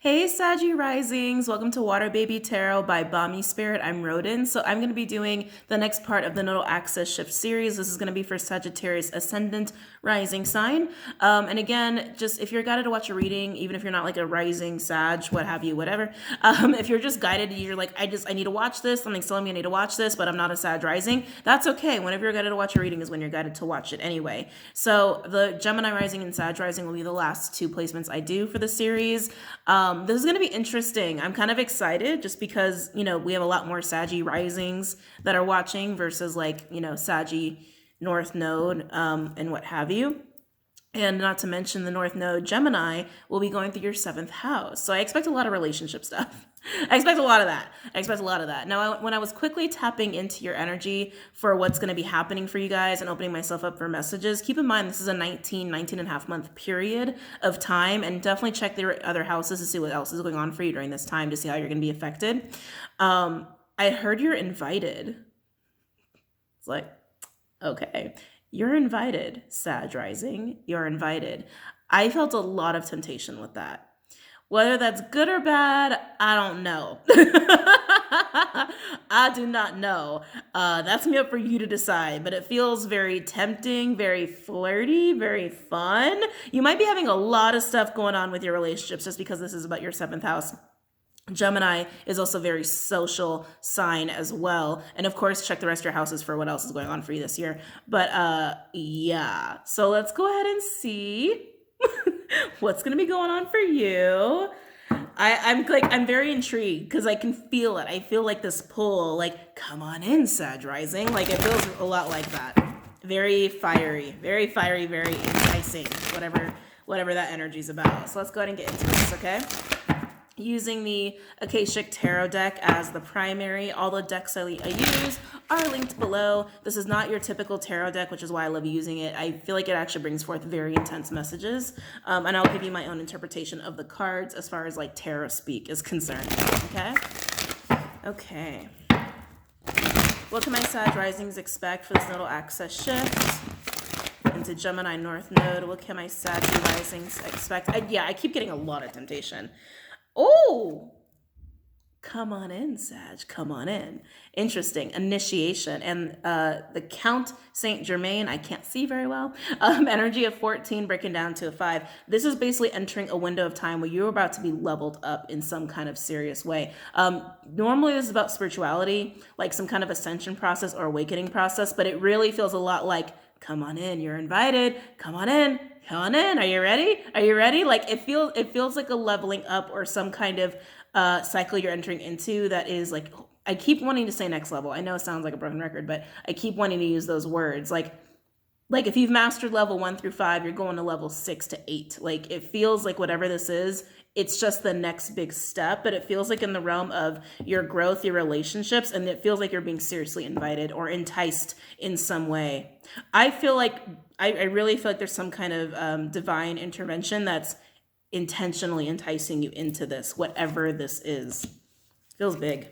Hey Saggy Risings, welcome to WaterBaby Tarot by BOMISpirit. I'm Rodin. So I'm going to be doing the next part of the Nodal Axis Shift series. This is going to be for Sagittarius Ascendant Rising sign. And again, just if you're guided to watch a reading, even if you're not like a rising Sag, what have you, whatever. If you're just guided, you're like, I need to watch this. Something's telling me I need to watch this, but I'm not a Sag rising. That's okay. Whenever you're guided to watch a reading is when you're guided to watch it anyway. So the Gemini Rising and Sag Rising will be the last two placements I do for the series. This is going to be interesting. I'm kind of excited just because, we have a lot more Saggy risings that are watching versus like, Saggy North Node and what have you. And not to mention the North Node Gemini will be going through your 7th house. So I expect a lot of relationship stuff. I expect a lot of that. Now, when I was quickly tapping into your energy for what's going to be happening for you guys and opening myself up for messages, keep in mind this is a 19 and a half month period of time, and definitely check the other houses to see what else is going on for you during this time to see how you're going to be affected. I heard you're invited. It's like, okay. You're invited, Sag Rising. You're invited. I felt a lot of temptation with that. Whether that's good or bad, I don't know. I do not know. That's me up for you to decide, but it feels very tempting, very flirty, very fun. You might be having a lot of stuff going on with your relationships just because this is about your 7th house. Gemini is also a very social sign as well. And of course, check the rest of your houses for what else is going on for you this year. But yeah, so let's go ahead and see what's going to be going on for you. I'm very intrigued because I can feel it. I feel like this pull, like, come on in, Sag Rising. Like it feels a lot like that. Very fiery, very enticing, whatever that energy is about. So let's go ahead and get into this, okay? Using the Akashic Tarot deck as the primary. All the decks I use are linked below. This is not your typical tarot deck, which is why I love using it. I feel like it actually brings forth very intense messages. And I'll give you my own interpretation of the cards as far as like tarot speak is concerned. Okay. What can my Sag Risings expect for this Nodal Axis shift into Gemini North Node? What can my Sag Risings expect? I keep getting a lot of temptation. Oh, come on in, Sag. Come on in. Interesting. Initiation. And the Count Saint Germain, I can't see very well. Energy of 14 breaking down to a 5. This is basically entering a window of time where you're about to be leveled up in some kind of serious way. Normally this is about spirituality, like some kind of ascension process or awakening process, but it really feels a lot like, come on in, you're invited. Come on in. Come on in. Are you ready? Are you ready? Like it feels like a leveling up or some kind of cycle you're entering into that is like, I keep wanting to say next level. I know it sounds like a broken record, but I keep wanting to use those words. Like if you've mastered level 1 through 5, you're going to level 6 to 8. Like it feels like whatever this is, it's just the next big step, but it feels like in the realm of your growth, your relationships, and it feels like you're being seriously invited or enticed in some way. I really feel like there's some kind of divine intervention that's intentionally enticing you into this, whatever this is. Feels big.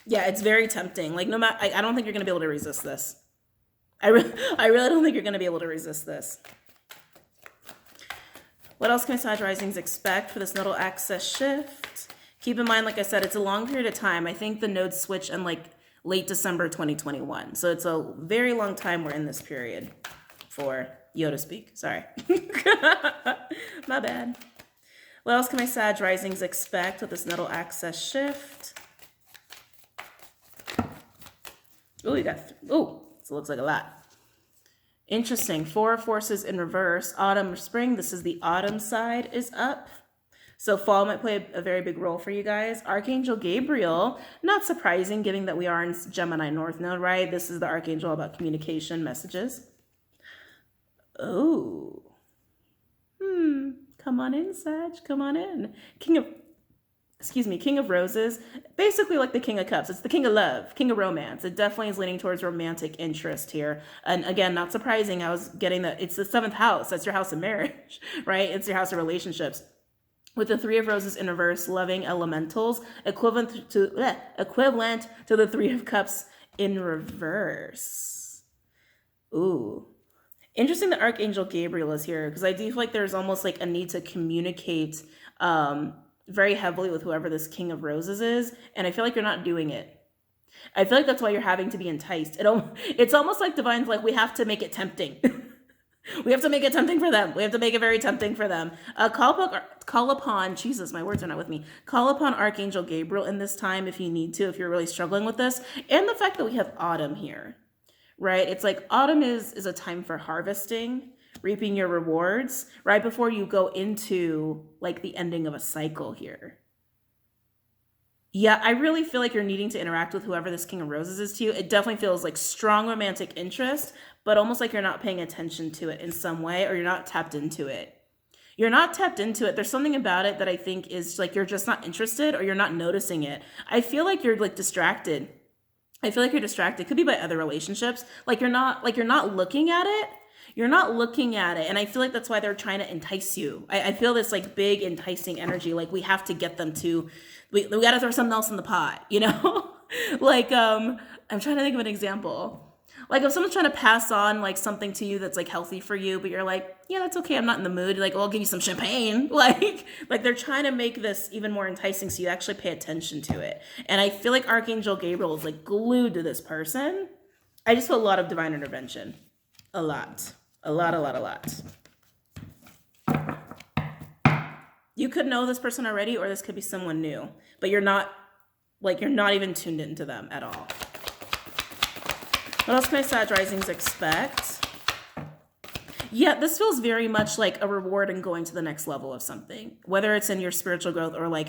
Yeah, it's very tempting. Like no matter, I don't think you're gonna be able to resist this. I really don't think you're gonna be able to resist this. What else can my Sag Risings expect for this Nodal Axis shift? Keep in mind, like I said, it's a long period of time. I think the nodes switch in like late December 2021. So it's a very long time we're in this period for Yoda speak. Sorry. My bad. What else can my Sag Risings expect with this Nodal Axis shift? Oh, so it looks like a lot. Interesting. 4 forces in reverse. Autumn or spring. This is the autumn side is up. So fall might play a very big role for you guys. Archangel Gabriel, not surprising given that we are in Gemini North Node, right? This is the archangel about communication messages. Oh. Come on in, Sag. Come on in. King of Roses. Basically like the King of Cups. It's the King of Love, King of Romance. It definitely is leaning towards romantic interest here. And again, not surprising. I was getting that it's the 7th house. That's your house of marriage, right? It's your house of relationships. With the 3 of Roses in reverse, loving elementals, equivalent to the 3 of Cups in reverse. Ooh, Interesting that Archangel Gabriel is here, because I do feel like there's almost like a need to communicate very heavily with whoever this King of Roses is, and I feel like you're not doing it. I feel like that's why you're having to be enticed. It's almost like Divine's like, we have to make it tempting. We have to make it tempting for them. We have to make it very tempting for them. Call upon, Jesus, my words are not with me. Call upon Archangel Gabriel in this time if you need to, if you're really struggling with this. And the fact that we have autumn here, right? It's like autumn is a time for harvesting, reaping your rewards, right before you go into like the ending of a cycle here. Yeah, I really feel like you're needing to interact with whoever this King of Roses is to you. It definitely feels like strong romantic interest, but almost like you're not paying attention to it in some way, or you're not tapped into it. You're not tapped into it. There's something about it that I think is like you're just not interested, or you're not noticing it. I feel like you're like distracted. I feel like you're distracted. Could be by other relationships. Like you're not looking at it. You're not looking at it. And I feel like that's why they're trying to entice you. I feel this like big enticing energy. Like we have to get them to, we got to throw something else in the pot, you know? Like, I'm trying to think of an example. Like if someone's trying to pass on like something to you that's like healthy for you, but you're like, yeah, that's okay, I'm not in the mood. Like, well, I'll give you some champagne. Like they're trying to make this even more enticing so you actually pay attention to it. And I feel like Archangel Gabriel is like glued to this person. I just feel a lot of divine intervention. A lot. You could know this person already, or this could be someone new, but you're not even tuned into them at all. What else can my Sag risings expect? Yeah, this feels very much like a reward in going to the next level of something, whether it's in your spiritual growth or like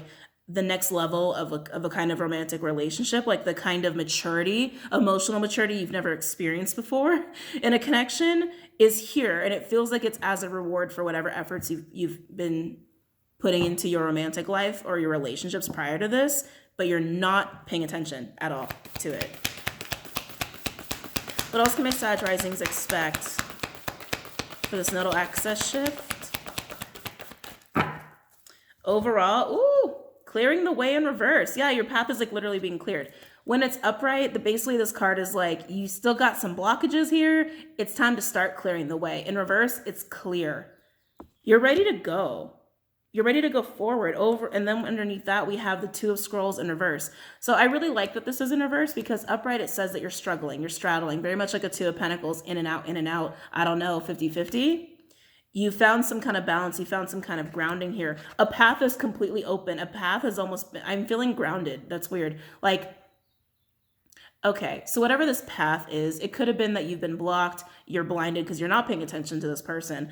the next level of a kind of romantic relationship, like the kind of maturity, emotional maturity you've never experienced before in a connection is here. And it feels like it's as a reward for whatever efforts you've been putting into your romantic life or your relationships prior to this, but you're not paying attention at all to it. What else can my Sag risings expect for this nodal axis shift? Overall, ooh, clearing the way in reverse. Yeah, your path is like literally being cleared. When it's upright, basically this card is like, you still got some blockages here. It's time to start clearing the way. In reverse, it's clear. You're ready to go. You're ready to go forward over, and then underneath that we have the Two of Scrolls in reverse. So I really like that this is in reverse, because upright it says that you're struggling, you're straddling, very much like a Two of Pentacles, in and out, I don't know, 50-50. You found some kind of balance, you found some kind of grounding here. A path is completely open. A path is almost, I'm feeling grounded. That's weird. Like, okay, so whatever this path is, it could have been that you've been blocked, you're blinded because you're not paying attention to this person.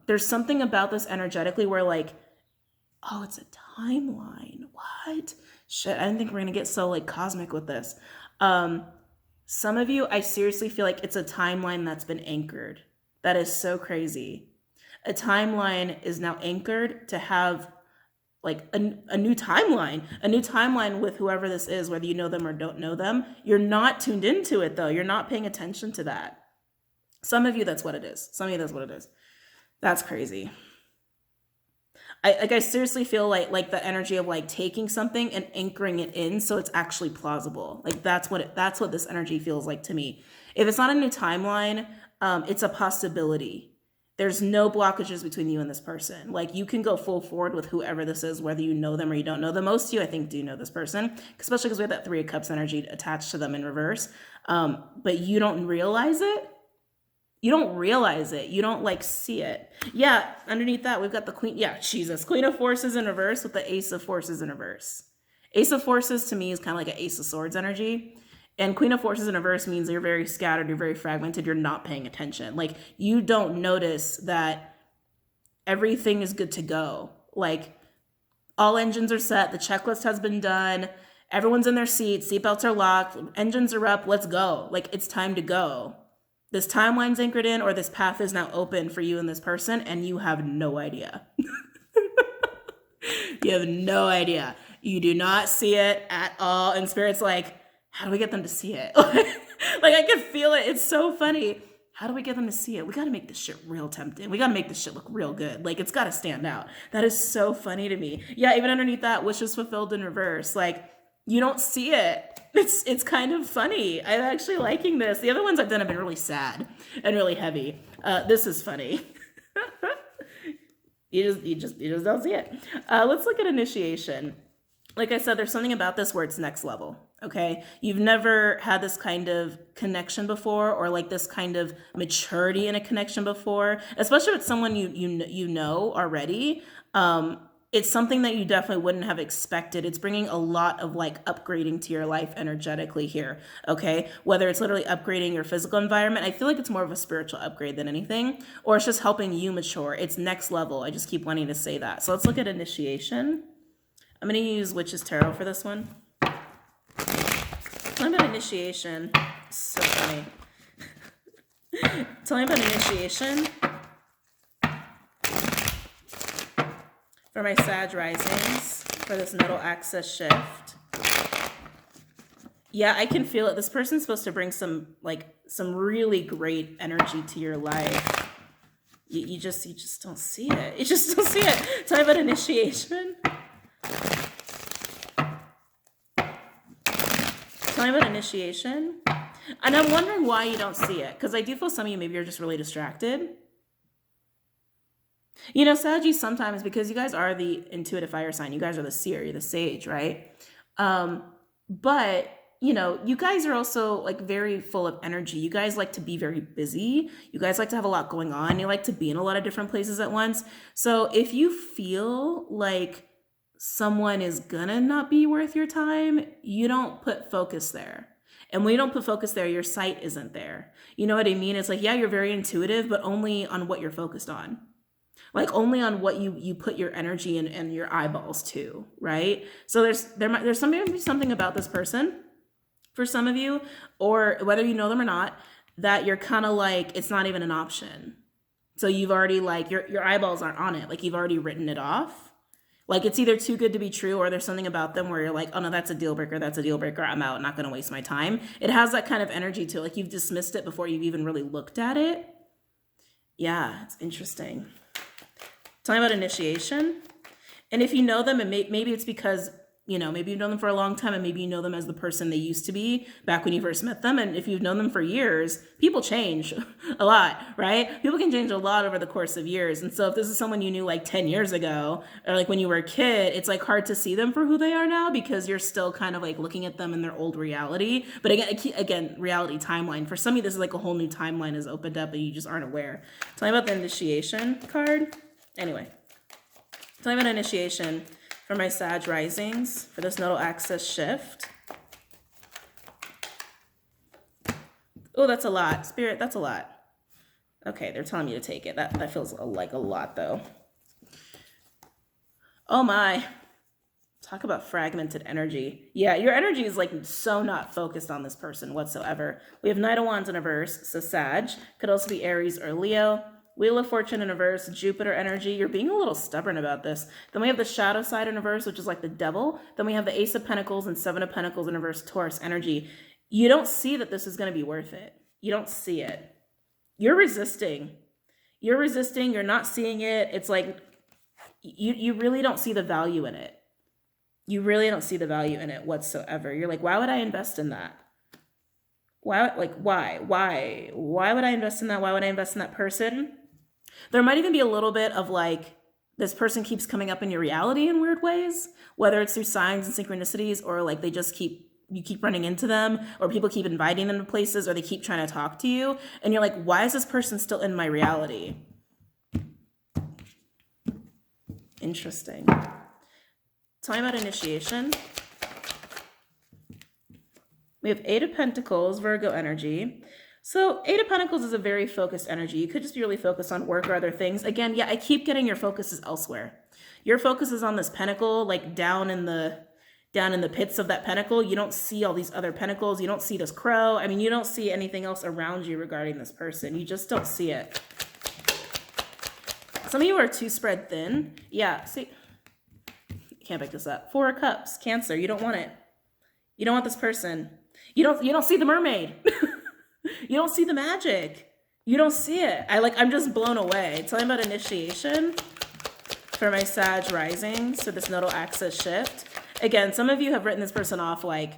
There's something about this energetically where like, oh, it's a timeline. What? Shit, I didn't think we're gonna get so like cosmic with this. Some of you, I seriously feel like it's a timeline that's been anchored. That is so crazy. A timeline is now anchored to have like a new timeline with whoever this is, whether you know them or don't know them. You're not tuned into it though. You're not paying attention to that. Some of you, that's what it is. Some of you, that's what it is. That's crazy. I seriously feel like the energy of like taking something and anchoring it in so it's actually plausible. Like that's what this energy feels like to me. If it's not a new timeline, it's a possibility. There's no blockages between you and this person. Like you can go full forward with whoever this is, whether you know them or you don't know them. Most of you, I think, do know this person, especially because we have that Three of Cups energy attached to them in reverse. But you don't realize it. You don't realize it. You don't like see it. Yeah, underneath that, we've got the Queen. Yeah, Jesus. Queen of Forces in reverse with the Ace of Forces in reverse. Ace of Forces to me is kind of like an Ace of Swords energy. And Queen of Forces in reverse means you're very scattered, you're very fragmented, you're not paying attention. Like you don't notice that everything is good to go. Like all engines are set, the checklist has been done, everyone's in their seats, seatbelts are locked, engines are up, let's go. Like it's time to go. This timeline's anchored in, or this path is now open for you and this person, and you have no idea. You have no idea. You do not see it at all. And Spirit's like, how do we get them to see it? Like I can feel it. It's so funny. How do we get them to see it? We got to make this shit real tempting. We got to make this shit look real good. Like it's got to stand out. That is so funny to me. Yeah, even underneath that, wishes fulfilled in reverse. Like you don't see it. It's kind of funny. I'm actually liking this. The other ones I've done have been really sad and really heavy. This is funny. You just don't see it. Let's look at initiation. Like I said, there's something about this where it's next level. Okay, you've never had this kind of connection before, or like this kind of maturity in a connection before, especially with someone you know already. It's something that you definitely wouldn't have expected. It's bringing a lot of like upgrading to your life energetically here. Okay, whether it's literally upgrading your physical environment, I feel like it's more of a spiritual upgrade than anything, or it's just helping you mature. It's next level. I just keep wanting to say that. So let's look at initiation. I'm going to use Witch's Tarot for this one. Tell me about initiation. So funny. Tell me about initiation for my Sag risings for this nodal axis shift. Yeah, I can feel it. This person's supposed to bring some really great energy to your life. You just don't see it. You just don't see it. Tell me about initiation. Tell me about initiation. And I'm wondering why you don't see it, because I do feel some of you maybe are just really distracted. You know, Saggy, sometimes, because you guys are the intuitive fire sign, you guys are the seer, you're the sage, right? But, you know, you guys are also like very full of energy. You guys like to be very busy. You guys like to have a lot going on. You like to be in a lot of different places at once. So if you feel like someone is gonna not be worth your time, you don't put focus there. And when you don't put focus there, your sight isn't there. You know what I mean? It's like, yeah, you're very intuitive, but only on what you're focused on. Like only on what you put your energy and your eyeballs to, right? So there's something about this person for some of you, or whether you know them or not, that you're kind of like, it's not even an option. So you've already like, your eyeballs aren't on it. Like you've already written it off. Like it's either too good to be true, or there's something about them where you're like, oh no, that's a deal breaker. That's a deal breaker. I'm out. Not going to waste my time. It has that kind of energy to it. Like you've dismissed it before you've even really looked at it. Yeah, it's interesting. Talking about initiation. And if you know them, and maybe it's because, you know, maybe you've known them for a long time, and maybe you know them as the person they used to be back when you first met them. And if you've known them for years, people change a lot, right? People can change a lot over the course of years. And so if this is someone you knew like 10 years ago, or like when you were a kid, it's like hard to see them for who they are now, because you're still kind of like looking at them in their old reality. But again, reality timeline. For some of you, this is like a whole new timeline has opened up and you just aren't aware. Tell me about the initiation card. Anyway, tell me about initiation for my Sag risings for this nodal axis shift. Oh, that's a lot. Spirit, that's a lot. Okay, they're telling me to take it. That feels like a lot, though. Oh my. Talk about fragmented energy. Yeah, your energy is like so not focused on this person whatsoever. We have Knight of Wands in reverse, so Sag. Could also be Aries or Leo. Wheel of Fortune in reverse, Jupiter energy. You're being a little stubborn about this. Then we have the shadow side in reverse, which is like the devil. Then we have the Ace of Pentacles and Seven of Pentacles in reverse, Taurus energy. You don't see that this is going to be worth it. You don't see it. You're resisting. You're resisting. You're not seeing it. It's like you really don't see the value in it. You really don't see the value in it whatsoever. You're like, why would I invest in that? Why? Like, why? Why would I invest in that? Why would I invest in that person? There might even be a little bit of like, this person keeps coming up in your reality in weird ways, whether it's through signs and synchronicities, or like they just you keep running into them, or people keep inviting them to places, or they keep trying to talk to you. And you're like, why is this person still in my reality? Interesting. Tell me about initiation. We have Eight of Pentacles, Virgo energy. So Eight of Pentacles is a very focused energy. You could just be really focused on work or other things. Again, yeah, I keep getting your focus is elsewhere. Your focus is on this pentacle, like down in the pits of that pentacle. You don't see all these other pentacles. You don't see this crow. I mean, you don't see anything else around you regarding this person. You just don't see it. Some of you are too spread thin. Yeah, see, can't pick this up. Four of Cups, Cancer. You don't want it. You don't want this person. You don't see the mermaid. You don't see the magic. You don't see it. I'm just blown away. Tell me about initiation for my Sag rising. So this nodal axis shift. Again, some of you have written this person off like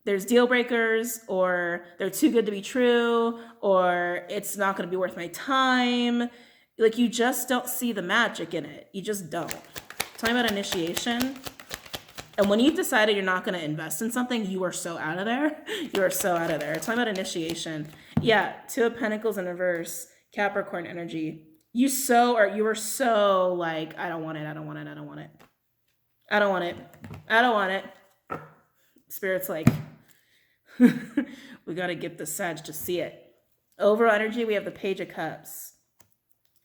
there's deal breakers, or they're too good to be true, or it's not going to be worth my time. Like, you just don't see the magic in it. You just don't. Talking about initiation. And when you've decided you're not going to invest in something, you are so out of there. You are so out of there. Talking about initiation. Yeah, Two of Pentacles in reverse, Capricorn energy. You were so like, I don't want it, I don't want it, I don't want it. I don't want it. I don't want it. Spirit's like, we got to get the Sag to see it. Overall energy, we have the Page of Cups.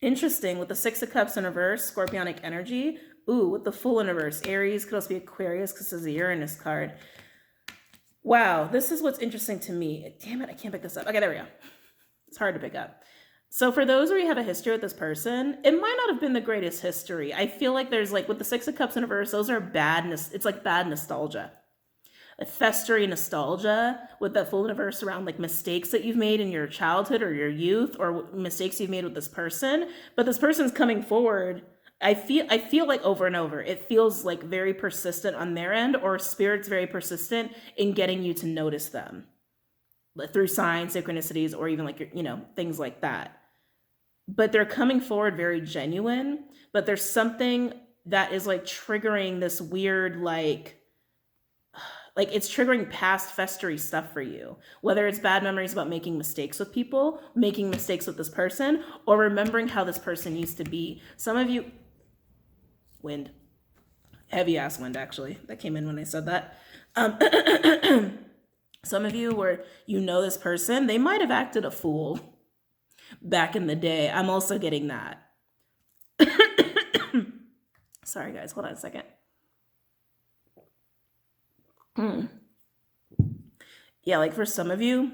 Interesting, with the Six of Cups in reverse, Scorpionic energy. Ooh, with the Fool in reverse, Aries, could also be Aquarius because this is a Uranus card. Wow, this is what's interesting to me. Damn it, I can't pick this up. Okay, there we go. It's hard to pick up. So for those where you have a history with this person, it might not have been the greatest history. I feel like there's like, with the Six of Cups in reverse, those are it's like bad nostalgia. A festering nostalgia with that Fool in reverse around like mistakes that you've made in your childhood or your youth, or mistakes you've made with this person. But this person's coming forward. I feel like over and over, it feels like very persistent on their end, or Spirit's very persistent in getting you to notice them through signs, synchronicities, or even like, things like that. But they're coming forward very genuine, but there's something that is like triggering this weird, like it's triggering past festery stuff for you, whether it's bad memories about making mistakes with people, making mistakes with this person, or remembering how this person used to be. Some of you, wind, heavy ass wind, actually, that came in when I said that. Some of you where this person, they might have acted a fool back in the day. I'm also getting that. Sorry guys, hold on a second. Yeah, like for some of you,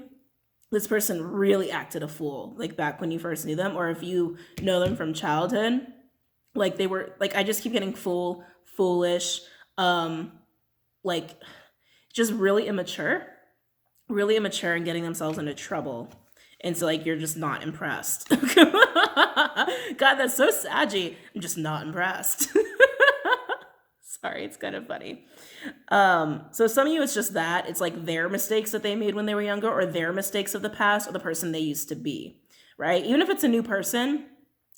this person really acted a fool, like back when you first knew them, or if you know them from childhood, like they were, like, I just keep getting foolish, like just really immature and getting themselves into trouble. And so like, you're just not impressed. God, that's so saggy. I'm just not impressed. Sorry, it's kind of funny. So some of you, it's just that. It's like their mistakes that they made when they were younger, or their mistakes of the past, or the person they used to be, right? Even if it's a new person,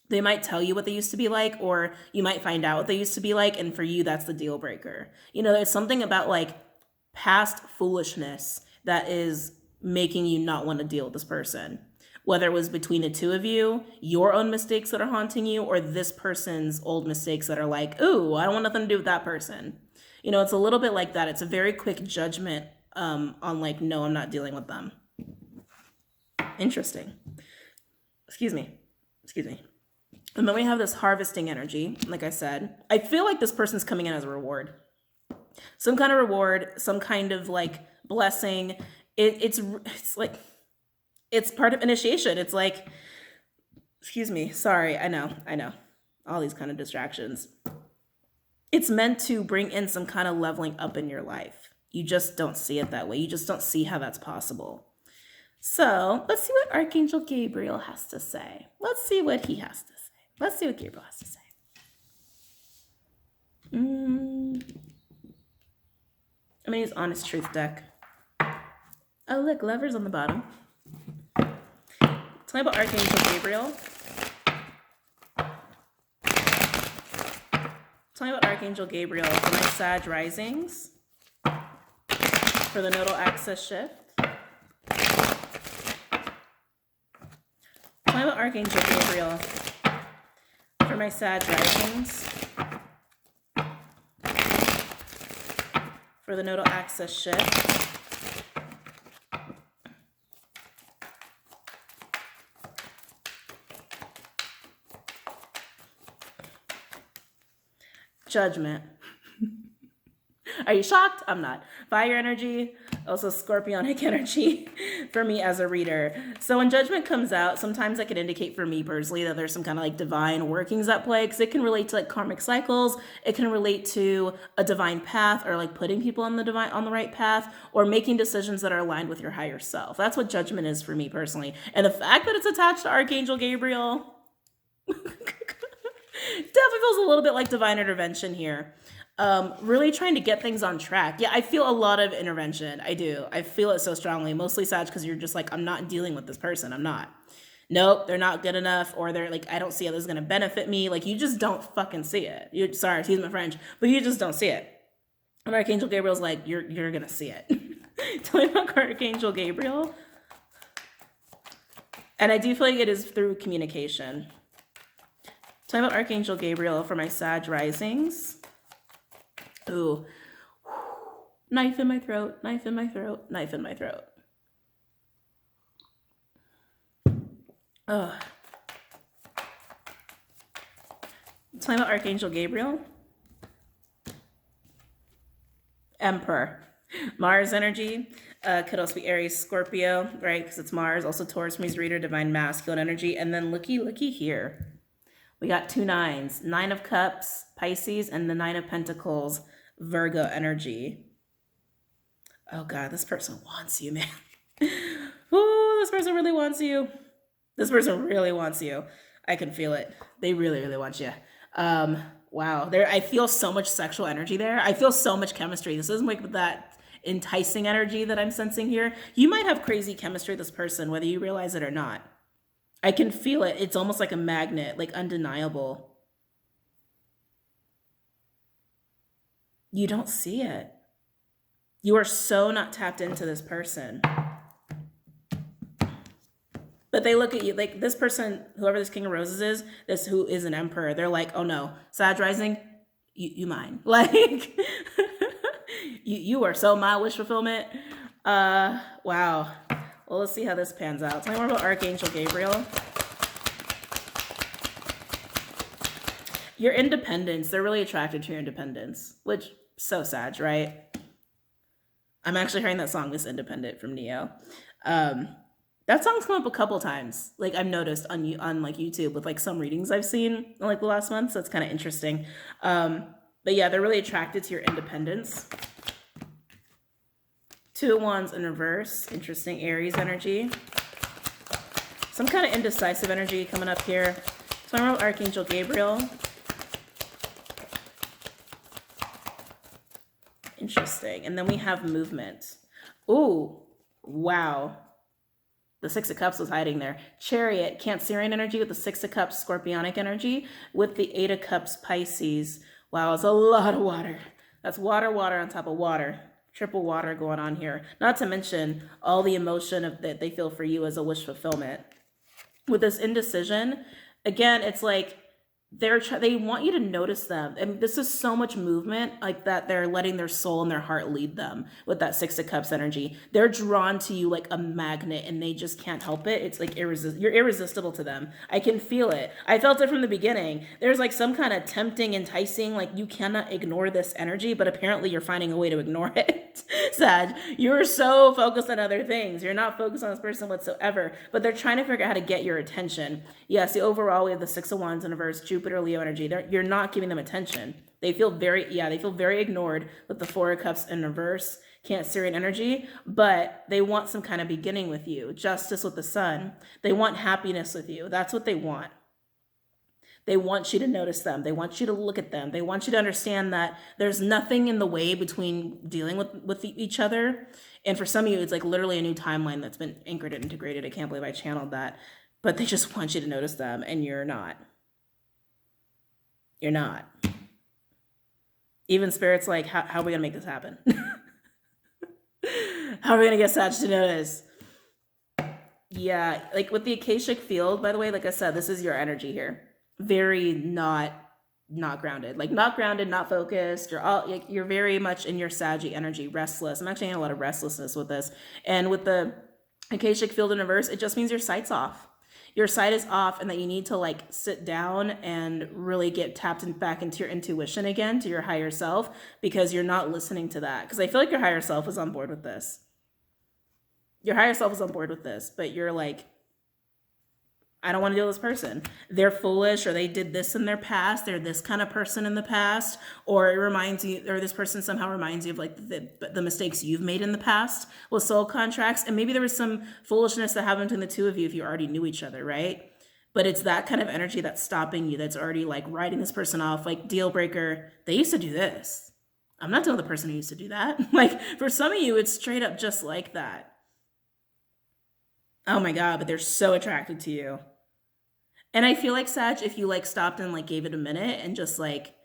they might tell you what they used to be like, or you might find out what they used to be like, and for you, that's the deal breaker. There's something about like past foolishness that is making you not want to deal with this person. Whether it was between the two of you, your own mistakes that are haunting you, or this person's old mistakes that are like, ooh, I don't want nothing to do with that person. It's a little bit like that. It's a very quick judgment on like, no, I'm not dealing with them. Interesting. Excuse me. And then we have this harvesting energy. Like I said, I feel like this person's coming in as a reward. Some kind of reward, some kind of like blessing. It's like, it's part of initiation. It's like, excuse me, sorry, I know, all these kind of distractions. It's meant to bring in some kind of leveling up in your life. You just don't see it that way. You just don't see how that's possible. So let's see what Archangel Gabriel has to say. Let's see what he has to say. Let's see what Gabriel has to say. I'm gonna use Honest Truth deck. Oh, look, Lover's on the bottom. Tell me about Archangel Gabriel. Tell me about Archangel Gabriel for my Sag risings, for the nodal axis shift. Tell me about Archangel Gabriel for my Sag risings, for the nodal axis shift. Judgment. Are you shocked? I'm not. Fire energy, also Scorpionic energy for me as a reader. So when Judgment comes out, sometimes that can indicate for me personally that there's some kind of like divine workings at play, because it can relate to like karmic cycles. It can relate to a divine path, or like putting people on the right path, or making decisions that are aligned with your higher self. That's what Judgment is for me personally. And the fact that it's attached to Archangel Gabriel definitely feels a little bit like divine intervention here. Really trying to get things on track. Yeah, I feel a lot of intervention. I do. I feel it so strongly, mostly Sag, because you're just like, I'm not dealing with this person. I'm not. Nope, they're not good enough, or they're like, I don't see how this is gonna benefit me. Like, you just don't fucking see it. You sorry, excuse my French, but you just don't see it. And Archangel Gabriel's like, you're gonna see it. Tell me about Archangel Gabriel. And I do feel like it is through communication. Tell me about Archangel Gabriel for my Sag risings. Ooh, knife in my throat, knife in my throat, knife in my throat. Ugh. Tell me about Archangel Gabriel. Emperor. Mars energy. Could also be Aries, Scorpio, right? Because it's Mars. Also Taurus means reader, divine masculine energy. And then looky here. We got 2 9s. 9 of Cups, Pisces, and the 9 of Pentacles, Virgo energy. Oh God, this person wants you, man. Ooh, this person really wants you. This person really wants you. I can feel it. They really, really want you. Wow. I feel so much sexual energy there. I feel so much chemistry. This isn't like that enticing energy that I'm sensing here. You might have crazy chemistry with this person, whether you realize it or not. I can feel it. It's almost like a magnet, like undeniable. You don't see it. You are so not tapped into this person. But they look at you like this person, whoever this King of Roses is, this who is an emperor. They're like, oh no, Sag rising, you mine. Like, you are so my wish fulfillment. Wow. Well, let's see how this pans out. Tell me more about Archangel Gabriel. Your independence. They're really attracted to your independence, which so Sag, right? I'm actually hearing that song, Miss Independent from Neo. That song's come up a couple times. Like I've noticed on like YouTube with like some readings I've seen in like the last month. So it's kind of interesting. But yeah, they're really attracted to your independence. 2 of Wands in reverse. Interesting. Aries energy. Some kind of indecisive energy coming up here. So I'm about Archangel Gabriel. Interesting. And then we have movement. Ooh, wow. The 6 of Cups was hiding there. Chariot, Cancerian energy with the 6 of Cups, Scorpionic energy with the 8 of Cups, Pisces. Wow, it's a lot of water. That's water on top of water. Triple water going on here. Not to mention all the emotion that they feel for you as a wish fulfillment. With this indecision, again, it's like they want you to notice them. And this is so much movement like that. They're letting their soul and their heart lead them with that 6 of Cups energy. They're drawn to you like a magnet and they just can't help it. It's like you're irresistible to them. I can feel it. I felt it from the beginning. There's like some kind of tempting, enticing, like you cannot ignore this energy, but apparently you're finding a way to ignore it. Sag, you're so focused on other things. You're not focused on this person whatsoever, but they're trying to figure out how to get your attention. Yes, overall we have the 6 of Wands in reverse, Jupiter, Leo energy. You're not giving them attention. They feel very ignored with the 4 of Cups in reverse, Cancerian energy, but they want some kind of beginning with you. Justice with the Sun. They want happiness with you. That's what they want. They want you to notice them. They want you to look at them. They want you to understand that there's nothing in the way between dealing with each other. And for some of you, it's like literally a new timeline that's been anchored and integrated. I can't believe I channeled that. But they just want you to notice them, and you're not. You're not. Even Spirit's like, how are we going to make this happen? How are we going to get Sag to notice? Yeah, like with the Akashic field, by the way, like I said, this is your energy here. Very not grounded. Like not grounded, not focused. You're very much in your Saggy energy, restless. I'm actually getting a lot of restlessness with this. And with the Akashic field in reverse, it just means your sight's off. Your sight is off and that you need to like sit down and really get tapped back into your intuition again, to your higher self, because you're not listening to that. Because I feel like your higher self is on board with this. Your higher self is on board with this, but you're like, I don't want to deal with this person. They're foolish, or they did this in their past. They're this kind of person in the past, or it reminds you, or this person somehow reminds you of like the mistakes you've made in the past with soul contracts. And maybe there was some foolishness that happened between the two of you if you already knew each other, right? But it's that kind of energy that's stopping you, that's already like writing this person off, like deal breaker. They used to do this. I'm not dealing with the person who used to do that. Like, for some of you, it's straight up just like that. Oh my God, but they're so attracted to you. And I feel like, Sag, if you like stopped and like gave it a minute and just like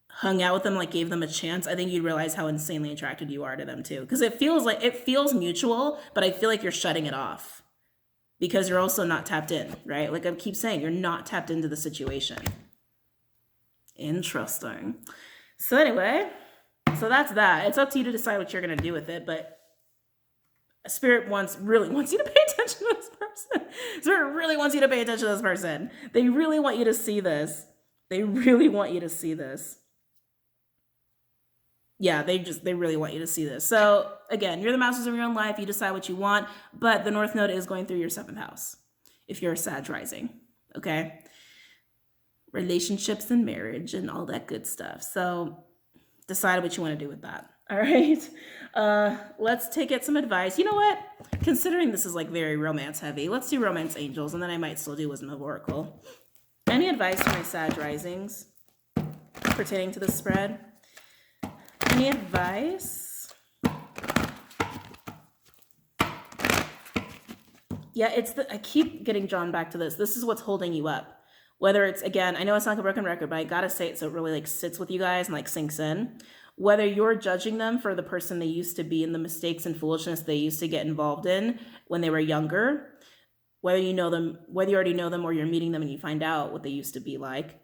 hung out with them, like gave them a chance, I think you'd realize how insanely attracted you are to them too. Because it feels mutual, but I feel like you're shutting it off because you're also not tapped in, right? Like I keep saying, you're not tapped into the situation. Interesting. So anyway, so that's that. It's up to you to decide what you're going to do with it, but Spirit really wants you to pay attention to this person. Spirit really wants you to pay attention to this person. They really want you to see this. They really want you to see this. Yeah, they really want you to see this. So again, you're the masters of your own life. You decide what you want, but the North Node is going through your 7th house if you're a Sag rising, okay? Relationships and marriage and all that good stuff. So decide what you want to do with that. All right. Let's get some advice. You know what? Considering this is like very romance heavy, let's do romance angels, and then I might still do wisdom of oracle. Any advice for my Sag risings pertaining to the spread? Any advice? Yeah, I keep getting drawn back to this. This is what's holding you up. Whether it's, again, I know it's not like a broken record, but I gotta say it so it really like sits with you guys and like sinks in. Whether you're judging them for the person they used to be and the mistakes and foolishness they used to get involved in when they were younger, whether you already know them or you're meeting them and you find out what they used to be like,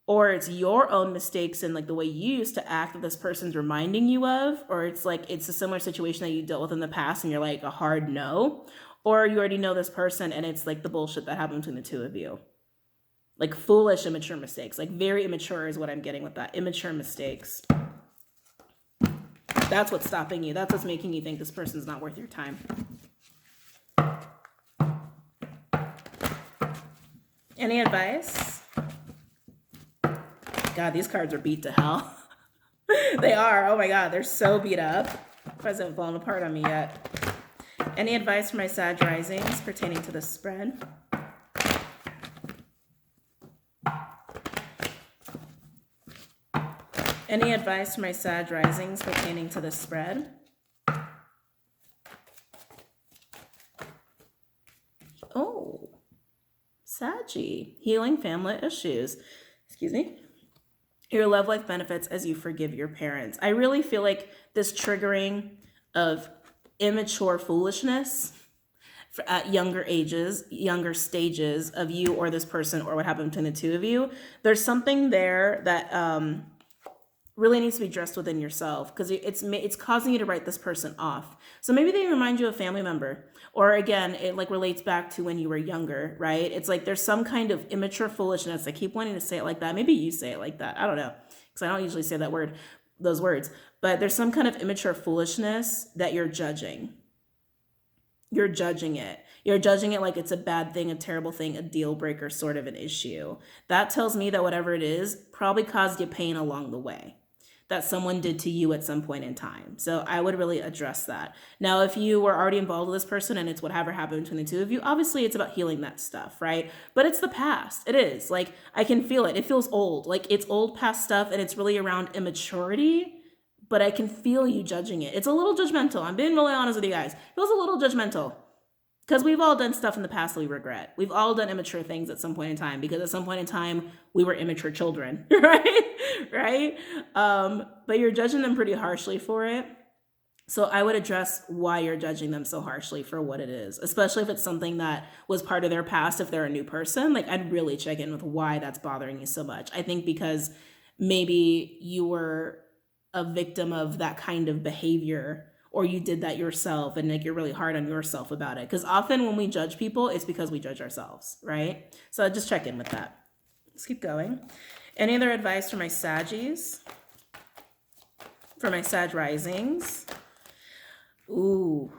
or it's your own mistakes and like the way you used to act that this person's reminding you of, or it's like it's a similar situation that you dealt with in the past and you're like a hard no, or you already know this person and it's like the bullshit that happened between the two of you. Like foolish, immature mistakes. Like very immature is what I'm getting with that. Immature mistakes. That's what's stopping you. That's what's making you think this person's not worth your time. Any advice? God, these cards are beat to hell. They are. Oh my God, they're so beat up. It hasn't fallen apart on me yet. Any advice for my Sag risings pertaining to the spread? Any advice for my Sag risings pertaining to the spread? Oh, Saggy, healing family issues. Excuse me. Your love life benefits as you forgive your parents. I really feel like this triggering of immature foolishness at younger ages, younger stages of you or this person or what happened between the two of you, there's something there that really needs to be addressed within yourself because it's causing you to write this person off. So maybe they remind you of a family member, or again, it like relates back to when you were younger, right? It's like there's some kind of immature foolishness. I keep wanting to say it like that. Maybe you say it like that. I don't know, because I don't usually say those words. But there's some kind of immature foolishness that you're judging. You're judging it. You're judging it like it's a bad thing, a terrible thing, a deal breaker, sort of an issue. That tells me that whatever it is probably caused you pain along the way that someone did to you at some point in time. So I would really address that. Now, if you were already involved with this person and it's whatever happened between the two of you, obviously it's about healing that stuff, right? But it's the past. It is. Like, I can feel it. It feels old. Like, it's old past stuff and it's really around immaturity, but I can feel you judging it. It's a little judgmental. I'm being really honest with you guys. It feels a little judgmental. Because we've all done stuff in the past that we regret. We've all done immature things at some point in time because at some point in time, we were immature children, right? But you're judging them pretty harshly for it. So I would address why you're judging them so harshly for what it is, especially if it's something that was part of their past. If they're a new person, like I'd really check in with why that's bothering you so much. I think because maybe you were a victim of that kind of behavior, or you did that yourself and like you're really hard on yourself about it. Because often when we judge people, it's because we judge ourselves, right? So just check in with that. Let's keep going. Any other advice for my Saggies? For my Sag risings? Ooh.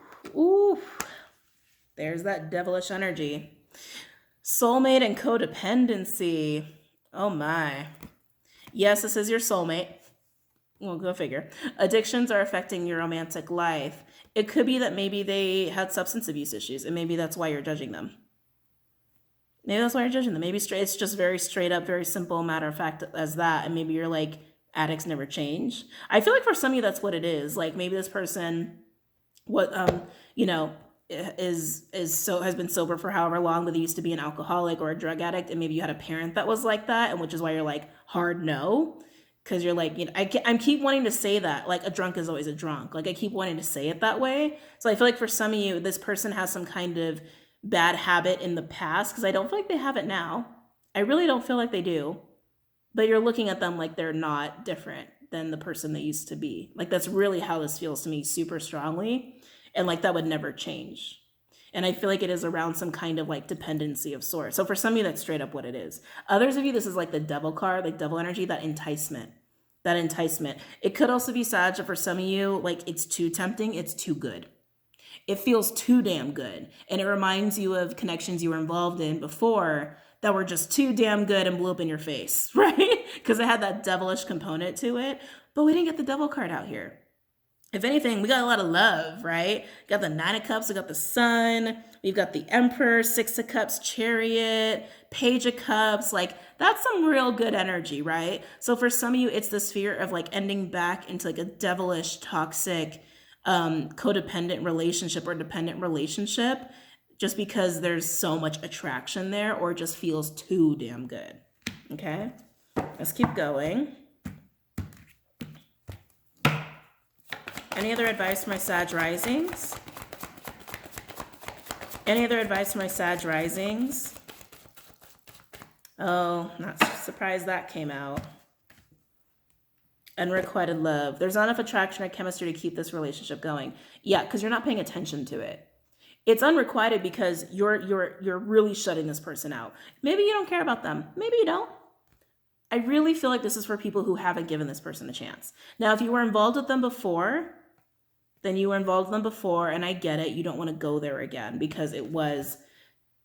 There's that devilish energy. Soulmate and codependency. Oh my. Yes, this is your soulmate. Well, go figure. Addictions are affecting your romantic life. It could be that maybe they had substance abuse issues, and maybe that's why you're judging them. Maybe that's why you're judging them. Maybe it's just very straight up, very simple, matter of fact as that. And maybe you're like addicts never change. I feel like for some of you, that's what it is. Like maybe this person, you know, has been sober for however long, but they used to be an alcoholic or a drug addict, and maybe you had a parent that was like that, and which is why you're like hard no, because you're like, you know, I keep wanting to say that like a drunk is always a drunk. Like I keep wanting to say it that way. So I feel like for some of you, this person has some kind of bad habit in the past, because I don't feel like they have it now. I really don't feel like they do, but you're looking at them like they're not different than the person they used to be. Like that's really how this feels to me, super strongly. And like that would never change. And I feel like it is around some kind of like dependency of sorts. So for some of you, that's straight up what it is. Others of you, this is like the devil card, like devil energy, that enticement. It could also be Sag, for some of you, like it's too tempting, it's too good. It feels too damn good. And it reminds you of connections you were involved in before that were just too damn good and blew up in your face, right? Because it had that devilish component to it. But we didn't get the devil card out here. If anything, we got a lot of love, right? We got the 9 of Cups, we got the Sun, we've got the Emperor, 6 of Cups, Chariot, Page of Cups. Like that's some real good energy, right? So for some of you, it's this fear of like ending back into like a devilish, toxic, codependent relationship or dependent relationship, just because there's so much attraction there, or it just feels too damn good. Okay, let's keep going. Any other advice for my Sag risings? Any other advice for my Sag risings? Oh, not surprised that came out. Unrequited love. There's not enough attraction or chemistry to keep this relationship going. Yeah, because you're not paying attention to it. It's unrequited because you're really shutting this person out. Maybe you don't care about them. Maybe you don't. I really feel like this is for people who haven't given this person a chance. Now, if you were involved with them before, then you were involved with them before, and I get it. You don't want to go there again because it was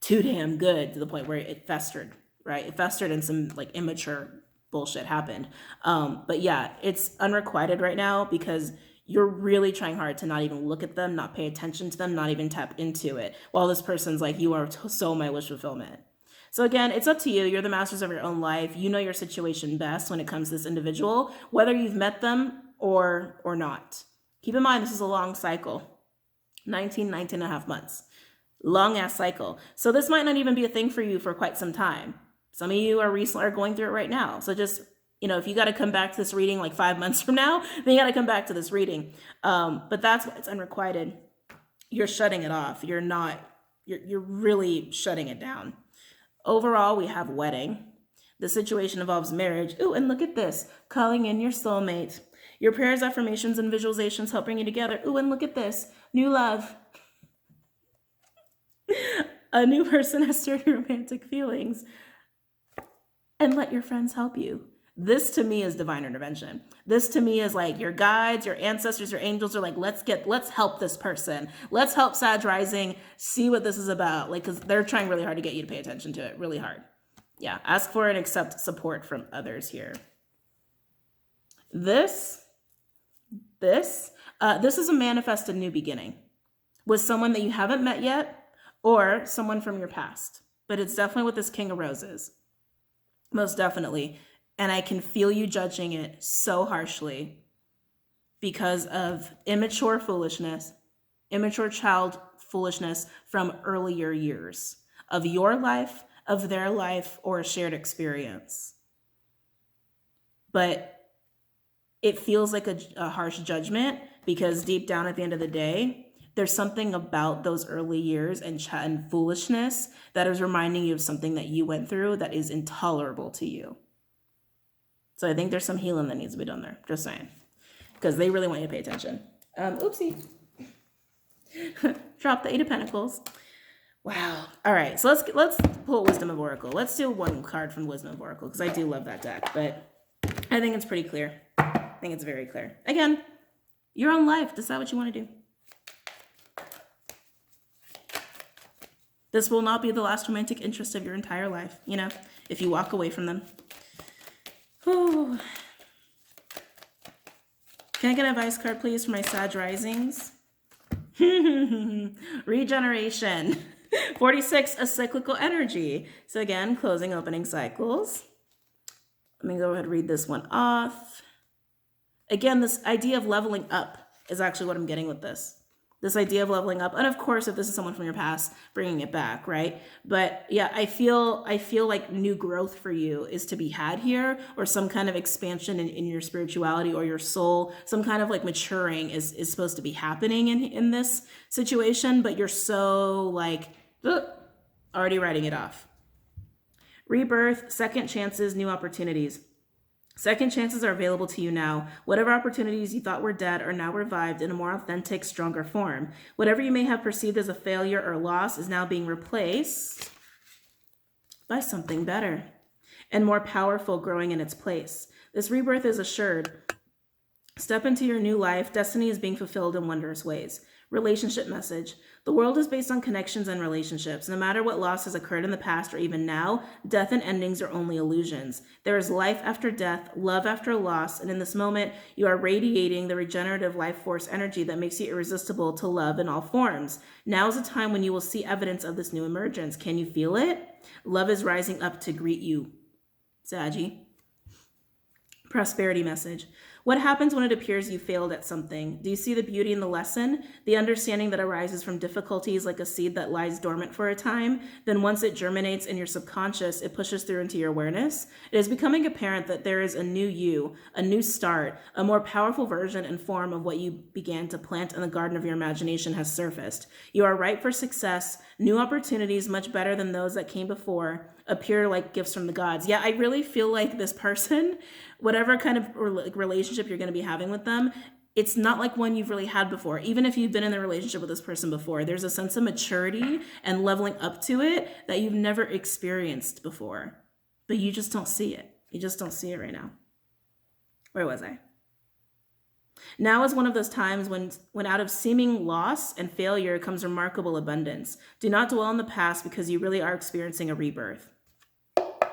too damn good to the point where it festered, right? It festered and some like immature bullshit happened. But yeah, it's unrequited right now because you're really trying hard to not even look at them, not pay attention to them, not even tap into it. While this person's like, you are so my wish fulfillment. So again, it's up to you. You're the masters of your own life. You know your situation best when it comes to this individual, whether you've met them or not. Keep in mind, this is a long cycle, 19 and a half months, long ass cycle. So this might not even be a thing for you for quite some time. Some of you are going through it right now. So just, you know, if you got to come back to this reading like 5 months from now, then you got to come back to this reading. But that's why it's unrequited. You're shutting it off. You're really shutting it down. Overall, we have wedding. The situation involves marriage. Ooh, and look at this, calling in your soulmate. Your prayers, affirmations, and visualizations help bring you together. Ooh, and look at this, new love. A new person has stirred your romantic feelings. And let your friends help you. This to me is divine intervention. This to me is like your guides, your ancestors, your angels are like, let's help this person. Let's help Sag rising see what this is about. Like, because they're trying really hard to get you to pay attention to it, really hard. Yeah, ask for and accept support from others here. This is a manifested new beginning with someone that you haven't met yet or someone from your past. But it's definitely with this King of Roses. Most definitely. And I can feel you judging it so harshly because of immature foolishness, immature child foolishness from earlier years of your life, of their life, or a shared experience. But it feels like a harsh judgment because deep down at the end of the day, there's something about those early years and foolishness that is reminding you of something that you went through that is intolerable to you. So I think there's some healing that needs to be done there. Just saying. Because they really want you to pay attention. Oopsie. Drop the 8 of Pentacles. Wow. All right. So let's pull Wisdom of Oracle. Let's do one card from Wisdom of Oracle because I do love that deck. But I think it's pretty clear. I think it's very clear. Again, your own life. Decide what you want to do. This will not be the last romantic interest of your entire life, you know, if you walk away from them. Whew. Can I get an advice card, please, for my Sag risings? Regeneration. 46, a cyclical energy. So again, closing, opening cycles. Let me go ahead and read this one off. again, this idea of leveling up is actually what I'm getting with this. This idea of leveling up. And of course, if this is someone from your past, bringing it back, right? But yeah, I feel like new growth for you is to be had here, or some kind of expansion in your spirituality or your soul. Some kind of like maturing is supposed to be happening in this situation, but you're so like, already writing it off. Rebirth, second chances, new opportunities. Second chances are available to you now. Whatever opportunities you thought were dead are now revived in a more authentic, stronger form. Whatever you may have perceived as a failure or loss is now being replaced by something better and more powerful growing in its place. This rebirth is assured. Step into your new life. Destiny is being fulfilled in wondrous ways. Relationship message. The world is based on connections and relationships. No matter what loss has occurred in the past or even now, death and endings are only illusions. There is life after death, love after loss, and in this moment, you are radiating the regenerative life force energy that makes you irresistible to love in all forms. Now is a time when you will see evidence of this new emergence. Can you feel it? Love is rising up to greet you. Saggy. Prosperity message. What happens when it appears you failed at something? Do you see the beauty in the lesson? The understanding that arises from difficulties like a seed that lies dormant for a time. Then once it germinates in your subconscious, it pushes through into your awareness. It is becoming apparent that there is a new you, a new start, a more powerful version and form of what you began to plant in the garden of your imagination has surfaced. You are ripe for success. New opportunities, much better than those that came before, appear like gifts from the gods. Yeah, I really feel like this person, whatever kind of relationship you're going to be having with them, it's not like one you've really had before. Even if you've been in a relationship with this person before, there's a sense of maturity and leveling up to it that you've never experienced before. But you just don't see it. You just don't see it right now. Where was I? Now is one of those times when out of seeming loss and failure comes remarkable abundance. Do not dwell on the past because you really are experiencing a rebirth.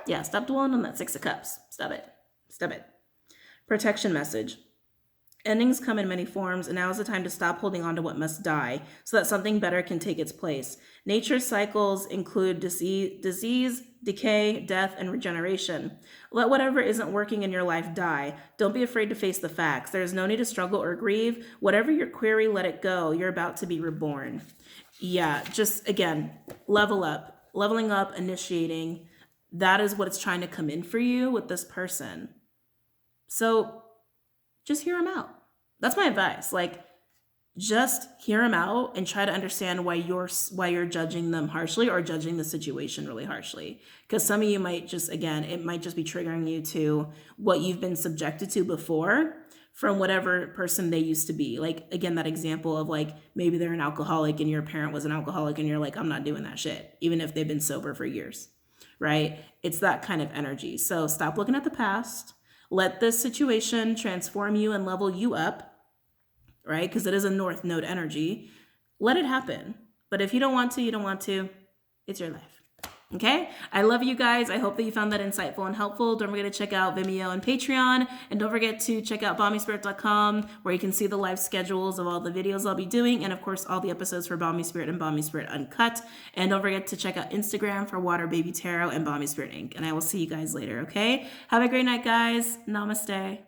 Yeah, stop dwelling on that Six of Cups. Stop it. Stop it. Protection message. Endings come in many forms, and now is the time to stop holding on to what must die so that something better can take its place. Nature's cycles include disease, decay, death, and regeneration. Let whatever isn't working in your life die. Don't be afraid to face the facts. There is no need to struggle or grieve. Whatever your query, let it go. You're about to be reborn. Yeah, just again, level up, leveling up, initiating. That is what it's trying to come in for you with this person. So just hear them out. That's my advice. Like, just hear them out and try to understand why you're judging them harshly or judging the situation really harshly. Because some of you might just, again, it might just be triggering you to what you've been subjected to before from whatever person they used to be. Like, again, that example of like, maybe they're an alcoholic and your parent was an alcoholic and you're like, I'm not doing that shit, even if they've been sober for years, right? It's that kind of energy. So stop looking at the past. Let this situation transform you and level you up, right? Because it is a North Node energy. Let it happen. But if you don't want to, you don't want to. It's your life. Okay? I love you guys. I hope that you found that insightful and helpful. Don't forget to check out Vimeo and Patreon. And don't forget to check out BOMISpirit.com, where you can see the live schedules of all the videos I'll be doing. And of course, all the episodes for BOMISpirit and BOMISpirit Uncut. And don't forget to check out Instagram for WaterBaby Tarot and BOMISpirit Inc. And I will see you guys later, okay? Have a great night, guys. Namaste.